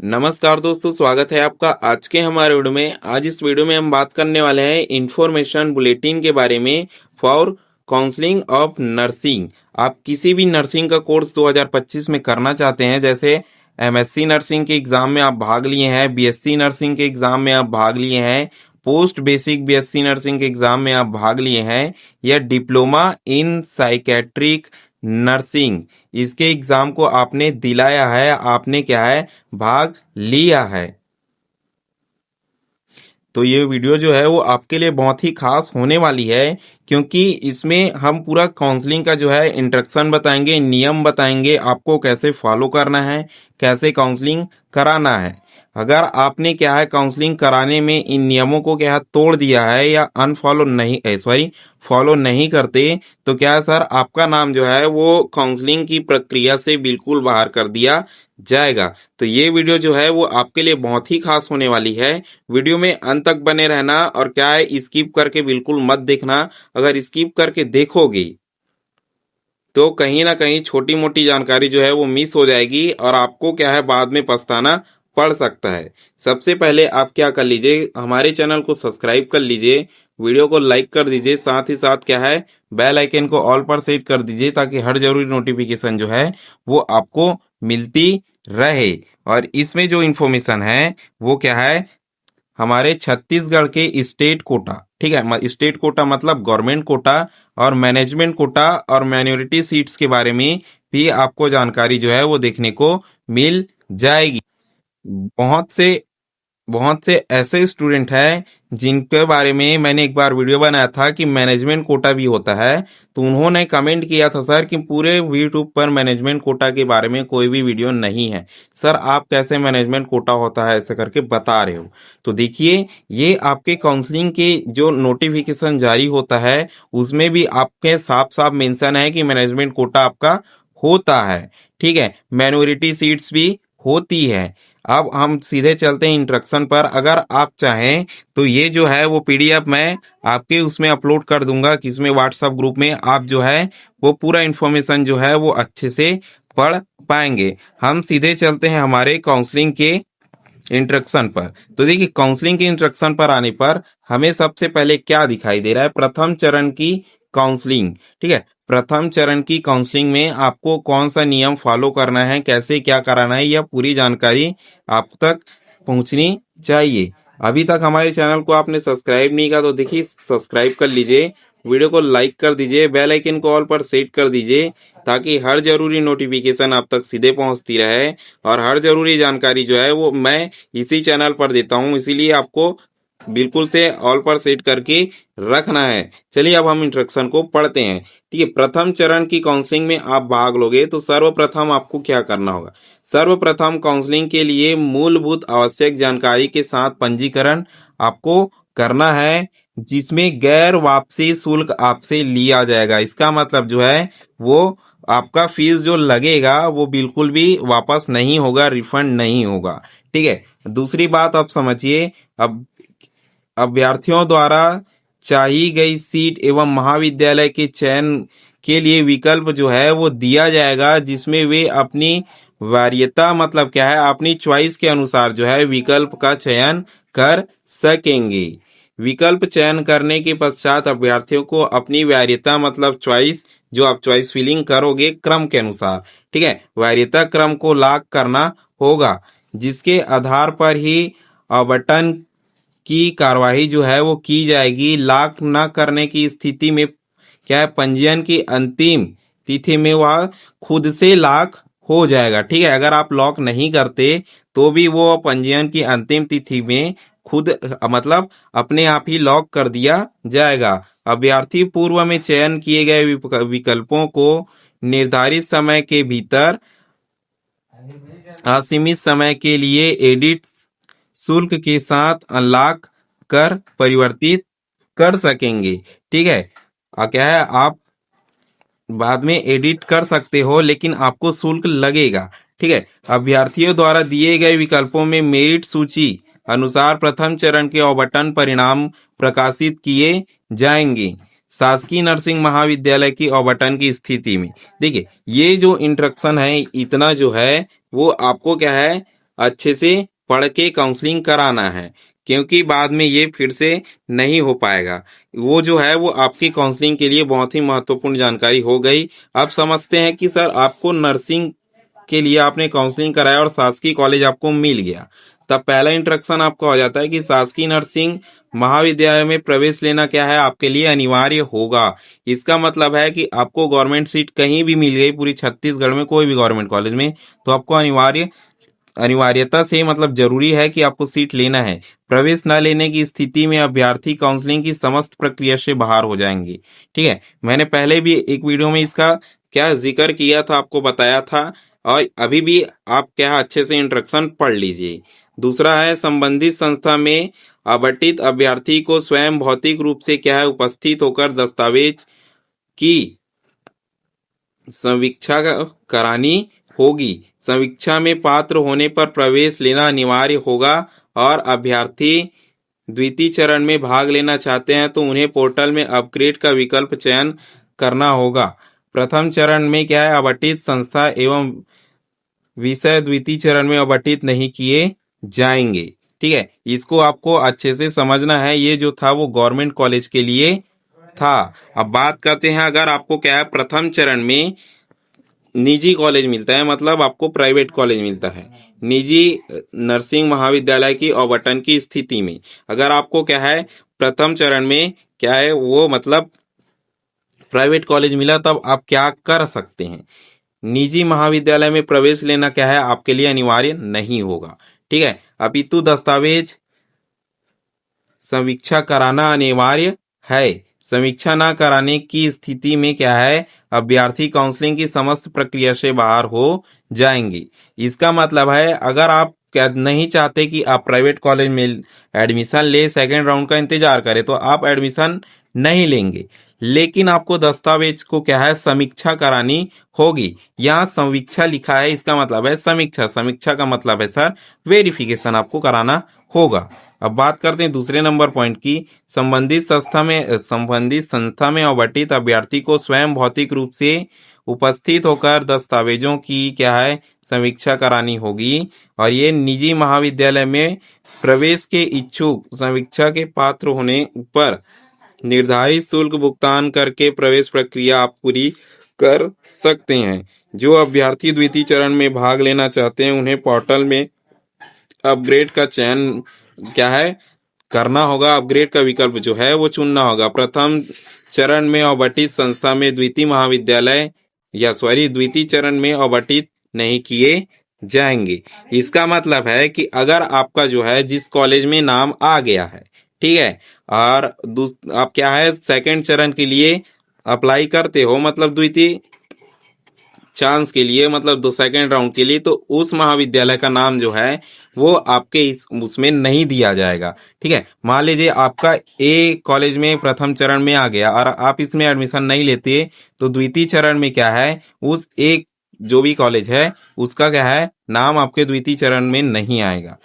नमस्कार दोस्तों, स्वागत है आपका आज के हमारे वीडियो में। आज इस वीडियो में हम बात करने वाले हैं इंफॉर्मेशन बुलेटिन के बारे में फॉर काउंसलिंग ऑफ नर्सिंग। आप किसी भी नर्सिंग का कोर्स 2025 में करना चाहते हैं, जैसे एमएससी नर्सिंग के एग्जाम में आप भाग लिए हैं, बीएससी नर्सिंग के एग्जाम में आप भाग लिए हैं, पोस्ट बेसिक बीएससी नर्सिंग के एग्जाम में आप भाग लिए हैं, या डिप्लोमा इन साइकेट्रिक नर्सिंग इसके एग्जाम को आपने दिलाया है, आपने क्या है भाग लिया है, तो ये वीडियो जो है वो आपके लिए बहुत ही खास होने वाली है, क्योंकि इसमें हम पूरा काउंसलिंग का जो है इंस्ट्रक्शन बताएंगे, नियम बताएंगे, आपको कैसे फॉलो करना है, कैसे काउंसलिंग कराना है। अगर आपने क्या है काउंसलिंग कराने में इन नियमों को क्या है तोड़ दिया है या अनफॉलो नहीं फॉलो नहीं करते, तो क्या है सर आपका नाम जो है वो काउंसलिंग की प्रक्रिया से बिल्कुल बाहर कर दिया जाएगा। तो ये वीडियो जो है वो आपके लिए बहुत ही खास होने वाली है। वीडियो में अंत तक बने रहना, और क्या है स्किप करके बिल्कुल मत देखना। अगर स्किप करके देखोगे तो कहीं ना कहीं छोटी मोटी जानकारी जो है वो मिस हो जाएगी, और आपको क्या है बाद में पछताना पड़ सकता है। सबसे पहले आप क्या कर लीजिए, हमारे चैनल को सब्सक्राइब कर लीजिए, वीडियो को लाइक कर दीजिए, साथ ही साथ क्या है बेल आइकन को ऑल पर सेट कर दीजिए, ताकि हर जरूरी नोटिफिकेशन जो है वो आपको मिलती रहे। और इसमें जो इन्फॉर्मेशन है वो क्या है हमारे छत्तीसगढ़ के स्टेट कोटा, ठीक है, स्टेट कोटा मतलब गवर्नमेंट कोटा और मैनेजमेंट कोटा और माइनॉरिटी सीट्स के बारे में भी आपको जानकारी जो है वो देखने को मिल जाएगी। बहुत से बहुत से ऐसे स्टूडेंट हैं जिनके बारे में मैंने एक बार वीडियो बनाया था कि मैनेजमेंट कोटा भी होता है, तो उन्होंने कमेंट किया था सर कि पूरे यूट्यूब पर मैनेजमेंट कोटा के बारे में कोई भी वीडियो नहीं है, सर आप कैसे मैनेजमेंट कोटा होता है ऐसे करके बता रहे हो। तो देखिए, ये आपके काउंसलिंग के जो नोटिफिकेशन जारी होता है उसमें भी आपके साफ साफ मेंशन है कि मैनेजमेंट कोटा आपका होता है, ठीक है, माइनॉरिटी सीट्स भी होती है। अब हम सीधे चलते हैं इंस्ट्रक्शन पर। अगर आप चाहें तो ये जो है वो पीडीएफ मैं आपके उसमें अपलोड कर दूंगा, किसमें व्हाट्सएप ग्रुप में, आप जो है वो पूरा इन्फॉर्मेशन जो है वो अच्छे से पढ़ पाएंगे। हम सीधे चलते हैं हमारे काउंसलिंग के इंस्ट्रक्शन पर। तो देखिए, काउंसलिंग के इंस्ट्रक्शन पर आने पर हमें सबसे पहले क्या दिखाई दे रहा है, प्रथम चरण की काउंसलिंग, ठीक है। प्रथम चरण की काउंसलिंग में आपको कौन सा नियम फॉलो करना है, कैसे क्या कराना है, यह पूरी जानकारी आप तक पहुंचनी चाहिए। अभी तक हमारे चैनल को आपने सब्सक्राइब नहीं किया तो देखिए सब्सक्राइब कर लीजिए, वीडियो को लाइक कर दीजिए, बेल आइकन को ऑल पर सेट कर दीजिए, ताकि हर जरूरी नोटिफिकेशन आप तक सीधे पहुंचती रहे, और हर जरूरी जानकारी जो है वो मैं इसी चैनल पर देता हूं, इसीलिए आपको बिल्कुल से ऑल पर सेट करके रखना है। चलिए अब हम इंस्ट्रक्शन को पढ़ते हैं। ठीक है, प्रथम चरण की काउंसलिंग में आप भाग लोगे तो सर्वप्रथम आपको क्या करना होगा। सर्वप्रथम काउंसलिंग के लिए मूलभूत आवश्यक जानकारी के साथ पंजीकरण आपको करना है, जिसमें गैर वापसी शुल्क आपसे लिया जाएगा। इसका मतलब जो है वो आपका फीस जो लगेगा वो बिल्कुल भी वापस नहीं होगा, रिफंड नहीं होगा, ठीक है। दूसरी बात आप समझिए, अब अभ्यर्थियों द्वारा चाही गई सीट एवं महाविद्यालय के चयन के लिए विकल्प जो है वो दिया जाएगा, जिसमें वे अपनी वरीयता मतलब क्या है अपनी चॉइस के अनुसार जो है विकल्प का चयन कर सकेंगे। विकल्प चयन करने के पश्चात अभ्यर्थियों को अपनी वरीयता मतलब चॉइस जो आप चॉइस फिलिंग करोगे क्रम के अनुसार, ठीक है, वरीयता क्रम को लॉक करना होगा, जिसके आधार पर ही आवंटन की कार्यवाही जो है वो की जाएगी। लॉक न करने की स्थिति में क्या है पंजीयन की अंतिम तिथि में वह खुद से लॉक हो जाएगा, ठीक है। अगर आप लॉक नहीं करते तो भी वो पंजीयन की अंतिम तिथि में खुद मतलब अपने आप ही लॉक कर दिया जाएगा। अभ्यर्थी पूर्व में चयन किए गए विकल्पों को निर्धारित समय के भीतर असीमित समय के लिए एडिट शुल्क के साथ अनलॉक कर परिवर्तित कर सकेंगे, ठीक है। क्या है आप बाद में एडिट कर सकते हो, लेकिन आपको शुल्क लगेगा, ठीक है। अभ्यर्थियों द्वारा दिए गए विकल्पों में मेरिट सूची अनुसार प्रथम चरण के आवंटन परिणाम प्रकाशित किए जाएंगे शासकीय नर्सिंग महाविद्यालय की आवंटन की स्थिति में। देखिए, ये जो इंस्ट्रक्शन है इतना जो है वो आपको क्या है अच्छे से पढ़ के काउंसलिंग कराना है, क्योंकि बाद में ये फिर से नहीं हो पाएगा। वो जो है वो आपकी काउंसलिंग के लिए बहुत ही महत्वपूर्ण जानकारी हो गई। अब समझते हैं कि सर आपको नर्सिंग के लिए आपने काउंसलिंग कराया और शासकीय कॉलेज आपको मिल गया, तब पहला इंट्रोडक्शन आपका हो जाता है कि शासकीय नर्सिंग महाविद्यालय में प्रवेश लेना क्या है, आपके लिए अनिवार्य होगा। इसका मतलब है कि आपको गवर्नमेंट सीट कहीं भी मिल गई पूरी छत्तीसगढ़ में कोई भी गवर्नमेंट कॉलेज में, तो आपको अनिवार्यता से मतलब जरूरी है कि आपको सीट लेना है। प्रवेश न लेने की स्थिति में अभ्यर्थी काउंसलिंग की समस्त प्रक्रिया से बाहर हो जाएंगे। ठीक है, मैंने पहले भी एक वीडियो में इसका क्या जिक्र किया था, आपको बताया था, और अभी भी आप क्या अच्छे से इंस्ट्रक्शन पढ़ लीजिए। दूसरा है संबंधित संस्था में आवंटित अभ्यर्थी को स्वयं भौतिक रूप से क्या है उपस्थित होकर दस्तावेज की समीक्षा करानी होगी। समीक्षा में पात्र होने पर प्रवेश लेना अनिवार्य होगा, और अभ्यर्थी द्वितीय चरण में भाग लेना चाहते हैं तो उन्हें पोर्टल में अपग्रेड का विकल्प चयन करना होगा। प्रथम चरण में क्या है आवंटित संस्था एवं विषय द्वितीय चरण में आवंटित नहीं किए जाएंगे। ठीक है, इसको आपको अच्छे से समझना है। ये जो था वो गवर्नमेंट कॉलेज के लिए था। अब बात करते हैं, अगर आपको क्या है प्रथम चरण में निजी कॉलेज मिलता है, मतलब आपको प्राइवेट कॉलेज मिलता है, निजी नर्सिंग महाविद्यालय की आवंटन की स्थिति में अगर आपको क्या है प्रथम चरण में क्या है वो मतलब प्राइवेट कॉलेज मिला, तब आप क्या कर सकते हैं, निजी महाविद्यालय में प्रवेश लेना क्या है आपके लिए अनिवार्य नहीं होगा। ठीक है, अपितु दस्तावेज समीक्षा कराना अनिवार्य है। समीक्षा न कराने की स्थिति में क्या है अभ्यर्थी काउंसलिंग की समस्त प्रक्रिया से बाहर हो जाएंगे। इसका मतलब है अगर आप क्या नहीं चाहते कि आप प्राइवेट कॉलेज में एडमिशन ले, सेकेंड राउंड का इंतजार करें, तो आप एडमिशन नहीं लेंगे, लेकिन आपको दस्तावेज को क्या है समीक्षा करानी होगी। यहाँ समीक्षा लिखा है, इसका मतलब है समीक्षा। समीक्षा का मतलब है सर वेरिफिकेशन आपको कराना होगा। अब बात करते हैं दूसरे नंबर पॉइंट की। संबंधित संस्था में आवंटित अभ्यर्थी को स्वयं भौतिक रूप से उपस्थित होकर दस्तावेजों की क्या है समीक्षा करानी होगी, और ये निजी महाविद्यालय में प्रवेश के इच्छुक समीक्षा के पात्र होने पर निर्धारित शुल्क भुगतान करके प्रवेश प्रक्रिया आप पूरी कर सकते हैं। जो अभ्यर्थी द्वितीय चरण में भाग लेना चाहते हैं उन्हें पोर्टल में अपग्रेड का चयन क्या है करना होगा। अपग्रेड का विकल्प जो है वो चुनना होगा। प्रथम चरण में आवंटित संस्था में द्वितीय चरण में आवंटित नहीं किए जाएंगे। इसका मतलब है कि अगर आपका जो है जिस कॉलेज में नाम आ गया है, ठीक है, और आप क्या है सेकंड चरण के लिए अप्लाई करते हो, मतलब द्वितीय चांस के लिए, मतलब दो सेकेंड राउंड के लिए, तो उस महाविद्यालय का नाम जो है वो आपके उसमें नहीं दिया जाएगा। ठीक है, मान लीजिए आपका ए कॉलेज में प्रथम चरण में आ गया और आप इसमें एडमिशन नहीं लेते, तो द्वितीय चरण में क्या है उस एक जो भी कॉलेज है उसका क्या है नाम आपके द्वितीय चरण में नहीं आएगा।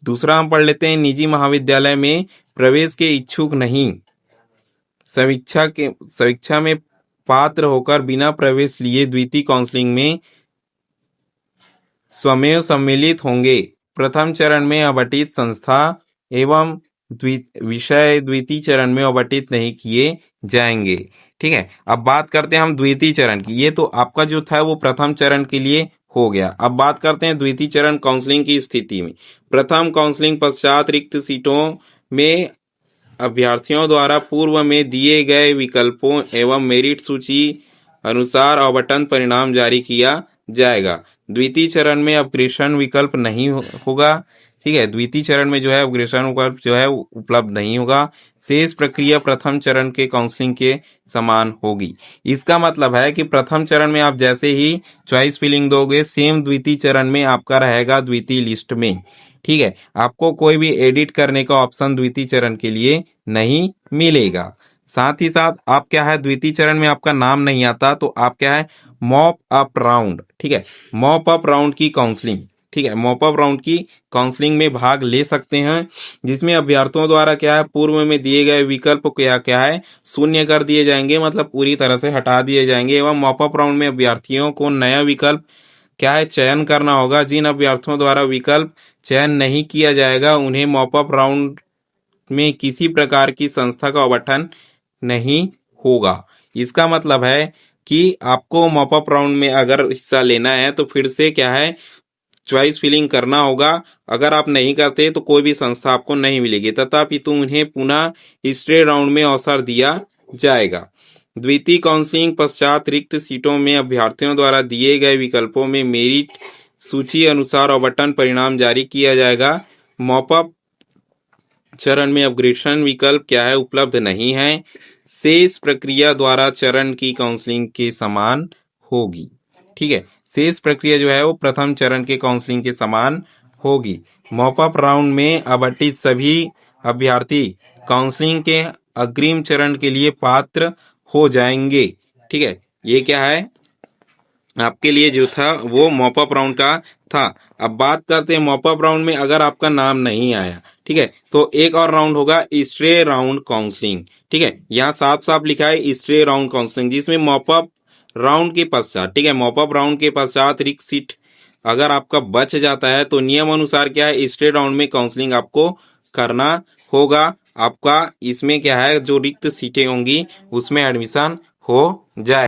दूसरा हम पढ़ लेते हैं, निजी महाविद्यालय में प्रवेश के इच्छुक नहीं समीक्षा में पात्र होकर बिना प्रवेश लिए द्वितीय काउंसलिंग में स्वमेव सम्मिलित होंगे। प्रथम चरण में आवंटित संस्था एवं विषय द्वितीय चरण में आवंटित नहीं किए जाएंगे। ठीक है, अब बात करते हैं हम द्वितीय चरण की। ये तो आपका जो था वो प्रथम चरण के लिए हो गया। अब बात करते हैं द्वितीय चरण काउंसलिंग की स्थिति में। प्रथम काउंसलिंग पश्चात रिक्त सीटों में अभ्यर्थियों द्वारा पूर्व में दिए गए विकल्पों एवं मेरिट सूची अनुसार आवंटन परिणाम जारी किया जाएगा। द्वितीय चरण में अपग्रेशन विकल्प नहीं होगा। ठीक है, द्वितीय चरण में जो है अपग्रेशन विकल्प जो है उपलब्ध नहीं होगा। शेष प्रक्रिया प्रथम चरण के काउंसलिंग के समान होगी। इसका मतलब है कि प्रथम चरण में आप जैसे ही चॉइस फिलिंग दोगे, सेम द्वितीय चरण में आपका रहेगा द्वितीय लिस्ट में। ठीक है, आपको कोई भी एडिट करने का ऑप्शन द्वितीय चरण के लिए नहीं मिलेगा। साथ ही साथ आप क्या है द्वितीय चरण में आपका नाम नहीं आता, तो आप क्या है मॉप अप राउंड, ठीक है, मॉप अप राउंड की काउंसलिंग, ठीक है, मॉप अप राउंड की काउंसलिंग में भाग ले सकते हैं, जिसमें अभ्यर्थियों द्वारा क्या है पूर्व में दिए गए विकल्प क्या क्या है शून्य कर दिए जाएंगे, मतलब पूरी तरह से हटा दिए जाएंगे, एवं मॉप अप राउंड में अभ्यर्थियों को नया विकल्प क्या है चयन करना होगा। जिन अभ्यर्थियों द्वारा विकल्प चयन नहीं किया जाएगा उन्हें मॉपअप राउंड में किसी प्रकार की संस्था का आवंटन नहीं होगा। इसका मतलब है कि आपको मॉपअप राउंड में अगर हिस्सा लेना है तो फिर से क्या है चॉइस फिलिंग करना होगा। अगर आप नहीं करते तो कोई भी संस्था आपको नहीं मिलेगी, तथापि तो उन्हें पुनः स्ट्रेट राउंड में अवसर दिया जाएगा। द्वितीय काउंसलिंग पश्चात रिक्त सीटों में अभ्यर्थियों द्वारा दिए गए विकल्पों में मेरिट सूची अनुसार आवंटन परिणाम जारी किया जाएगा। मॉपअप चरण में अपग्रेडेशन विकल्प क्या है उपलब्ध नहीं है। शेष प्रक्रिया द्वारा चरण की काउंसलिंग के समान होगी। ठीक है, शेष प्रक्रिया जो है वो प्रथम चरण के काउंसलिंग के समान होगी। मॉपअप राउंड में आवंटित सभी अभ्यर्थी काउंसलिंग के अग्रिम चरण के लिए पात्र हो जाएंगे। ठीक है, ये क्या है आपके लिए जो था वो मॉपअप राउंड का था। अब बात करते हैं मॉपअप राउंड में अगर आपका नाम नहीं आया, ठीक है, तो एक और राउंड होगा स्ट्रे राउंड काउंसलिंग। ठीक है, यहाँ साफ साफ लिखा है स्ट्रे राउंड काउंसलिंग, जिसमें मॉपअप राउंड के पश्चात, ठीक है, मॉपअप राउंड के पश्चात रिक्त सीट अगर आपका बच जाता है तो नियम अनुसार क्या है स्ट्रे राउंड में काउंसलिंग आपको करना होगा। आपका इसमें क्या है जो रिक्त सीटें होंगी उसमें एडमिशन हो जाए।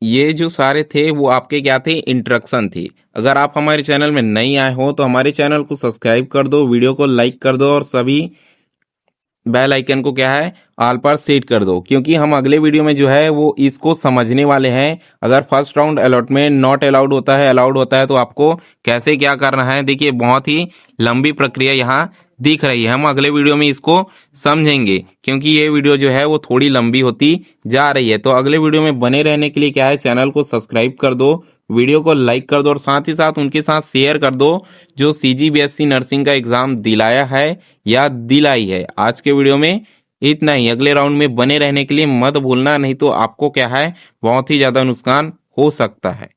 ये जो सारे थे वो आपके क्या थे इंस्ट्रक्शन थी। अगर आप हमारे चैनल में नहीं आए हो तो हमारे चैनल को सब्सक्राइब कर दो, वीडियो को लाइक कर दो और सभी बेल आइकन को क्या है ऑल पर सेट कर दो, क्योंकि हम अगले वीडियो में जो है वो इसको समझने वाले हैं। अगर first round allotment not allowed होता है, अलाउड होता है, तो आपको कैसे क्या करना है। देखिए बहुत ही लंबी प्रक्रिया यहाँ दिख रही है, हम अगले वीडियो में इसको समझेंगे, क्योंकि ये वीडियो जो है वो थोड़ी लंबी होती जा रही है। तो अगले वीडियो में बने रहने के लिए क्या है चैनल को सब्सक्राइब कर दो, वीडियो को लाइक कर दो और साथ ही साथ उनके साथ शेयर कर दो जो CGBSC नर्सिंग का एग्जाम दिलाया है या दिलाई है। आज के वीडियो में इतना ही, अगले राउंड में बने रहने के लिए मत भूलना, नहीं तो आपको क्या है बहुत ही ज्यादा नुकसान हो सकता है।